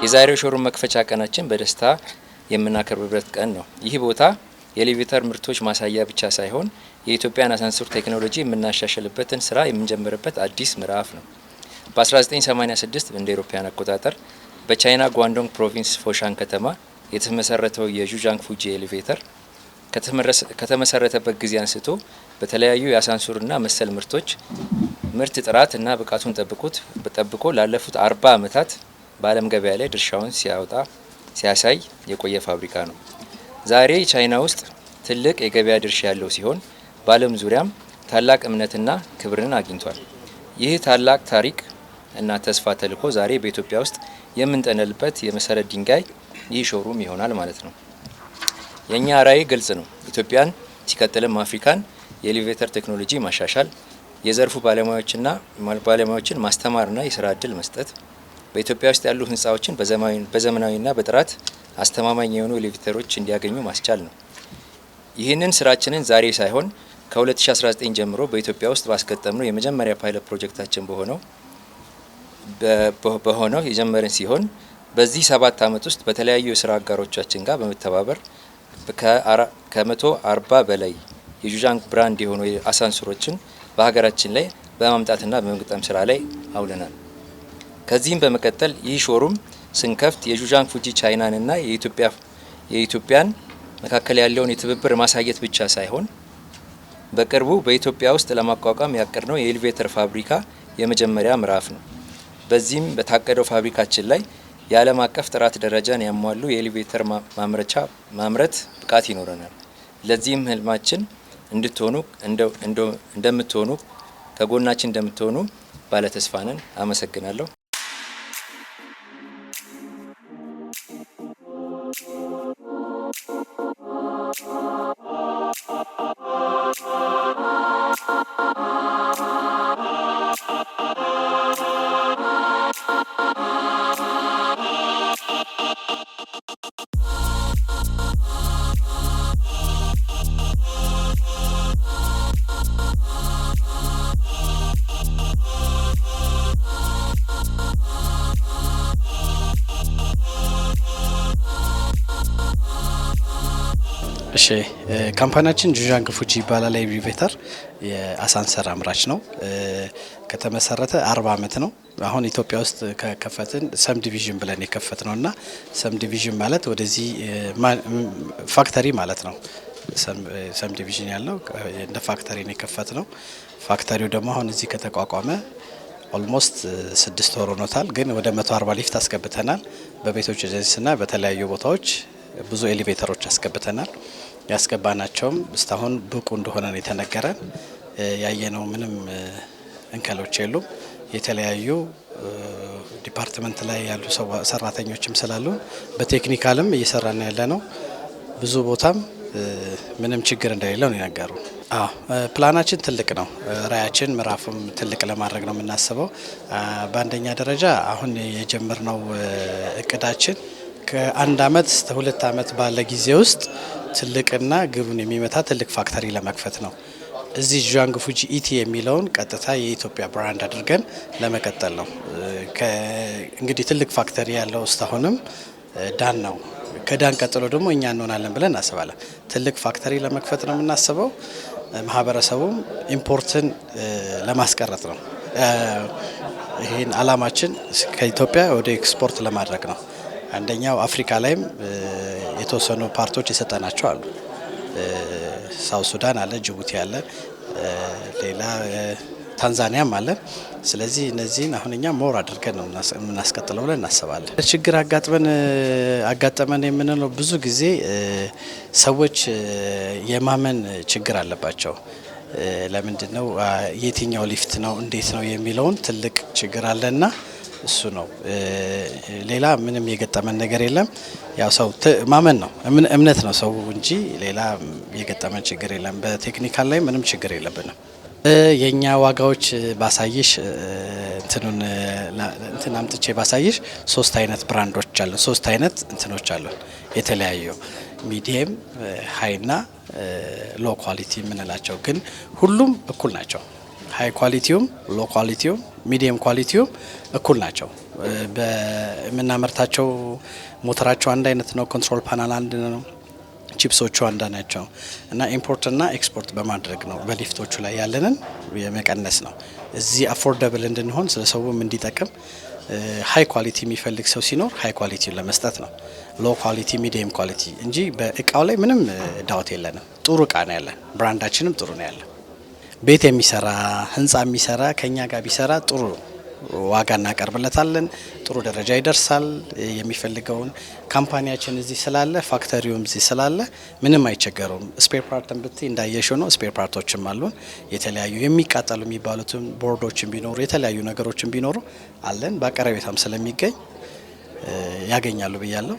የዛሬው ሾሩም መክፈቻ ቀናችን በደስታ የምናከብርበት ቀን ነው። ይህ ቦታ የኤሌቬተር ምርቶች ማሳያ ብቻ ሳይሆን የኢትዮጵያን አሳንሰር ቴክኖሎጂ የምናሻሽልበትን ስራ የምንጀምርበት አዲስ ምዕራፍ ነው። በ1986 እንደ አውሮፓውያን አቆጣጠር በቻይና ጓንዶንግ ፕሮቪንስ ፎሻን ከተማ የተመሰረተው የዡዣንግ ፉጂ ኤሌቬተር ከተመሰረተበት ጊዜ አንስቶ በተለያዩ የአሳንሰርና መሰል ምርት ጥራት እና ብቃቱን ጠብቆ ላለፉት 40 ዓመታት በዓለም ገበያ ላይ ድርሻውን ሲያሳይ የቆየ ፋብሪካ ነው። ዛሬ ቻይና ውስጥ ትልቅ የገበያ ድርሻ ያለው ሲሆን በዓለም ዙሪያም ታላቅ እምነትና ክብርን አግኝቷል። ይህ ታላቅ ታሪክ እና ተስፋ ተልዕኮ ዛሬ በኢትዮጵያ ውስጥ የምንጠለልበት የመሰረት ድንጋይ ይህ ሾሩም ይሆናል ማለት ነው። የኛ ራዕይ ግልጽ ነው። ኢትዮጵያን ሲቀጥልም አፍሪካን የኤሌቬተር ቴክኖሎጂ ማሻሻል፣ የዘርፉ ባለሙያዎችን ማስተማርና የስራ እድል መስጠት፣ በኢትዮጵያ ውስጥ ያሉ ህንፃዎችን በዘመናዊና በጥራት አስተማማኝ የሆኑ ኤሌቬተሮች እንዲያገኙ ማስቻል ነው። ይህንን ስራችንን ዛሬ ሳይሆን ከ2019 ጀምሮ በኢትዮጵያ ውስጥ ባስገጠምነው የመጀመሪያ ፓይለት ፕሮጀክታችን በሆነው የጀመርን ሲሆን በዚህ 7 ዓመት ውስጥ በተለያዩ የስራ አጋሮቻችን ጋር በመተባበር ከ140 በላይ የዡዣንግ ብራንድ የሆኑ አሳንሰሮችን በሀገራችን ላይ በማምጣትና በመግጠም ስራ ላይ አውለናል። ከዚህም በመቀጠል ይህ ሾሩም ስንከፍት የዡዣንግ ፉጂ ቻይናንና የኢትዮጵያን መካከል ያለውን የትብብር ማሳየት ብቻ ሳይሆን በቅርቡ በኢትዮጵያ ውስጥ ለማቋቋም ያቀድነው የኤሌቬተር ፋብሪካ የመጀመሪያ ምዕራፍ ነው። በዚህም በታቀደው ፋብሪካችን ላይ የዓለም አቀፍ ጥራት ደረጃን ያሟሉ የኤሌቬተር ማምረት ብቃት ይኖረናል። ለዚህም ህልማችን እንደምትሆኑ ከጎናችን እንደምትሆኑ ባለተስፋ ነን። አመሰግናለሁ። እሺ ካምፓኒያችን ዡዣንግ ፉጂ ይባላል። ኤሌቬተር የአሳንሰር አምራች ነው። ከተመሰረተ 40 ዓመት ነው። አሁን ኢትዮጵያ ውስጥ ከከፈትን ሰም ዲቪዥን ብለን የከፈት ነውና ሰም ዲቪዥን ማለት ወደዚህ ፋክተሪ ማለት ነው። ሰም ዲቪዥን ያለው እንደ ፋክተሪ ነው የከፈት ነው። ፋክተሪው ደግሞ አሁን እዚህ ከተቋቋመ ኦልሞስት 6 ወር ሆኖታል። ግን ወደ 140 ሊፍት አስገብተናል። በቤቶች ኤጀንሲና በተለያዩ ቦታዎች ብዙ ኤሌቬተሮች አስገብተናል። ያስገባናቸውም እስካሁን ብቁ እንደሆነ ነው የተነገረን። ያየነው ምንም እንከሎች የሉም። የተለያዩ ዲፓርትመንት ላይ ያሉ ሰራተኞችም ስላሉ በቴክኒካልም እየሰራን ያለ ነው። ብዙ ቦታም ምንም ችግር እንደሌለው ነው የነገሩ። ፕላናችን ትልቅ ነው። ራያችን ምዕራፍም ትልቅ ለማድረግ ነው የምናስበው። በአንደኛ ደረጃ አሁን የጀመርነው እቅዳችን ከ1 ዓመት እስከ 2 ዓመት ባለ ጊዜ ውስጥ ትልቅና ግቡን የሚመታ ትልቅ ፋክተሪ ለመክፈት ነው። እዚህ ዡዣንግ ፉጂ ኢቲ የሚለውን ቀጥታ የኢትዮጵያ ብራንድ አድርገን ለመቀጠል ነው። እንግዲህ ትልቅ ፋክተሪ ያለው እስካሁንም ዳን ነው። ከዳን ቀጥሎ ደግሞ እኛ እንሆናለን ብለን እናስባለን። ትልቅ ፋክተሪ ለመክፈት ነው የምናስበው። ማህበረሰቡም ኢምፖርትን ለማስቀረት ነው። ይህን አላማችን ከኢትዮጵያ ወደ ኤክስፖርት ለማድረግ ነው። አንደኛው አፍሪካ ላይም የተወሰኑ ፓርቶች የሰጠናቸው አሉ። ሳውት ሱዳን አለ፣ ጅቡቲ አለ፣ ሌላ ታንዛኒያም አለን። ስለዚህ እነዚህን አሁን እኛ ሞር አድርገን ነው የምናስቀጥለው ብለን እናስባለን። ችግር አጋጠመን የምንለው ብዙ ጊዜ ሰዎች የማመን ችግር አለባቸው። ለምንድን ነው የትኛው ሊፍት ነው እንዴት ነው የሚለውን ትልቅ ችግር አለና እሱ ነው። ሌላ ምንም የገጠመን ነገር የለም። ያው ሰው ማመን ነው እምነት ነው ሰው እንጂ ሌላ የገጠመን ችግር የለም። በቴክኒካል ላይ ምንም ችግር የለብንም። የኛ ዋጋዎች ባሳይሽ እንትን አምጥቼ ባሳይሽ 3 አይነት ብራንዶች አሉ። 3 አይነት እንትኖች አሉ የተለያዩ ሚዲየም፣ ሃይና ሎ ኳሊቲ የምንላቸው ግን ሁሉም እኩል ናቸው። ሃይ ኳሊቲውም ሎ ኳሊቲውም ሚዲየም ኳሊቲውም እኩል ናቸው። በምናመርታቸው ሞተራቸው አንድ አይነት ነው። ኮንትሮል ፓናል አንድ ነው። ቺፕሶቹ አንድ ናቸው እና ኢምፖርትና ኤክስፖርት በማድረግ ነው በሊፍቶቹ ላይ ያለንን የመቀነስ ነው። እዚህ አፎርደብል እንድንሆን ስለሰውም እንዲጠቅም ሃይ ኳሊቲ የሚፈልግ ሰው ሲኖር ሃይ ኳሊቲ ለመስጠት ነው። ሎ ኳሊቲ ሚዲየም ኳሊቲ እንጂ በእቃው ላይ ምንም ዳውት የለንም። ጥሩ እቃ ነው ያለን። ብራንዳችንም ጥሩ ነው ያለን። ቤት የሚሰራ ህንጻ የሚሰራ ከኛ ጋር ቢሰራ ጥሩ ዋጋ እናቀርብለታለን። ጥሩ ደረጃ ይደርሳል። የሚፈልገውን ካምፓኒያችን እዚህ ስላለ ፋክተሪውም እዚህ ስላለ ምንም አይቸገሩም። ስፔር ፓርትም ብትይ እንዳየሽው ነው። ስፔር ፓርቶችም አሉን። የተለያዩ የሚቃጠሉ የሚባሉትም ቦርዶችን ቢኖሩ የተለያዩ ነገሮችን ቢኖሩ አለን። በአቀራቢያም ስለሚገኝ ያገኛሉ ብያለሁ።